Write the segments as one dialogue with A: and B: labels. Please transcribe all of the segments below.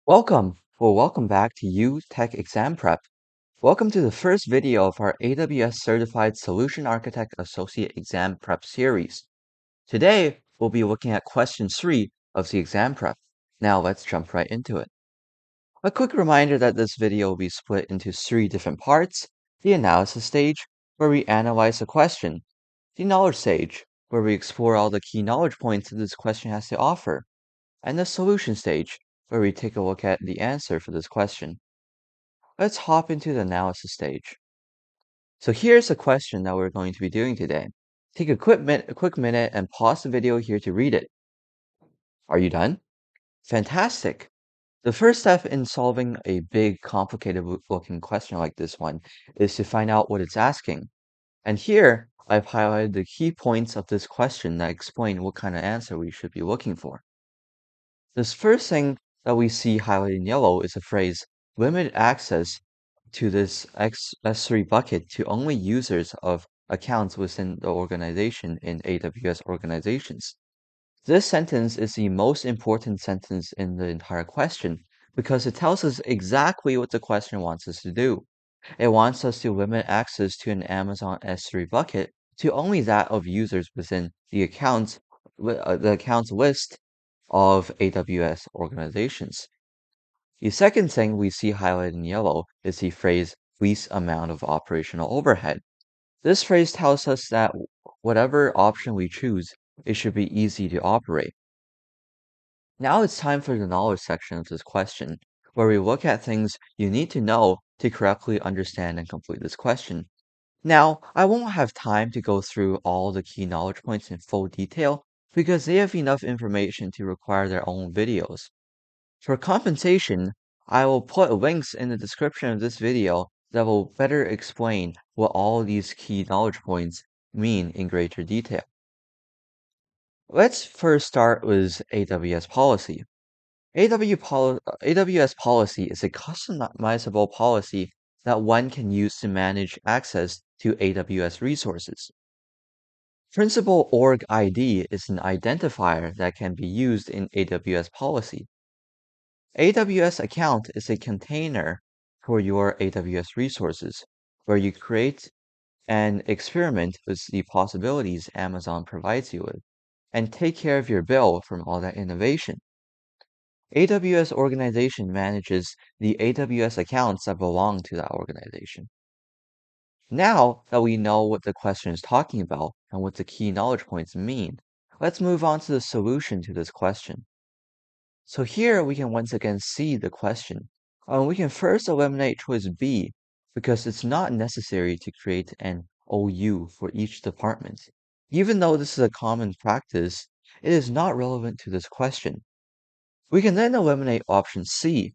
A: Welcome back to Tech Exam Prep. Welcome to the first video of our AWS Certified Solution Architect Associate Exam Prep series. Today, we'll be looking at question 3 of the exam prep. Now let's jump right into it. A quick reminder that this video will be split into 3 different parts: the analysis stage, where we analyze the question; the knowledge stage, where we explore all the key knowledge points that this question has to offer; and the solution stage, where we take a look at the answer for this question. Let's hop into the analysis stage. So here's the question that we're going to be doing today. Take a quick minute and pause the video here to read it. Are you done? Fantastic! The first step in solving a big, complicated looking question like this one is to find out what it's asking. And here, I've highlighted the key points of this question that explain what kind of answer we should be looking for. This first thing that we see highlighted in yellow is the phrase "limited access to this S3 bucket to only users of accounts within the organization in AWS organizations." This sentence is the most important sentence in the entire question because it tells us exactly what the question wants us to do. It wants us to limit access to an Amazon S3 bucket to only that of users within the accounts list of AWS organizations. The second thing we see highlighted in yellow is the phrase least amount of operational overhead. This phrase tells us that whatever option we choose, it should be easy to operate. Now it's time for the knowledge section of this question, where we look at things you need to know to correctly understand and complete this question. Now, I won't have time to go through all the key knowledge points in full detail because they have enough information to require their own videos. For compensation, I will put links in the description of this video that will better explain what all these key knowledge points mean in greater detail. Let's first start with AWS policy. AWS policy is a customizable policy that one can use to manage access to AWS resources. PrincipalOrgID is an identifier that can be used in AWS policy. AWS account is a container for your AWS resources, where you create and experiment with the possibilities Amazon provides you with, and take care of your bill from all that innovation. AWS organization manages the AWS accounts that belong to that organization. Now that we know what the question is talking about and what the key knowledge points mean, let's move on to the solution to this question. So here we can once again see the question. We can first eliminate choice B because it's not necessary to create an OU for each department. Even though this is a common practice, it is not relevant to this question. We can then eliminate option C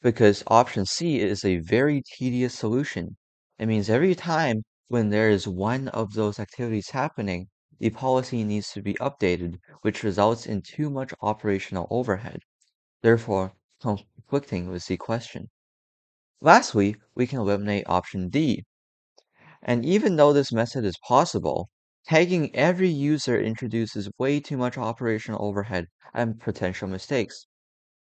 A: because option C is a very tedious solution. It means every time when there is one of those activities happening, the policy needs to be updated, which results in too much operational overhead, therefore conflicting with the question. Lastly, we can eliminate option D. And even though this method is possible, tagging every user introduces way too much operational overhead and potential mistakes.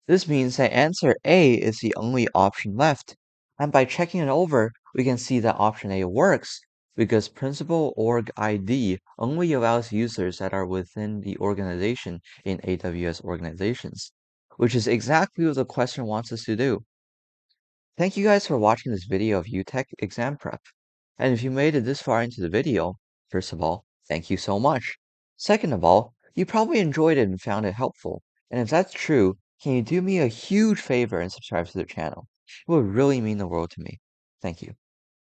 A: This means that answer A is the only option left, and by checking it over, we can see that option A works because PrincipalOrgID only allows users that are within the organization in AWS organizations, which is exactly what the question wants us to do. Thank you guys for watching this video of UTech exam prep. And if you made it this far into the video, first of all, thank you so much. Second of all, you probably enjoyed it and found it helpful. And if that's true, can you do me a huge favor and subscribe to the channel? It would really mean the world to me. Thank you.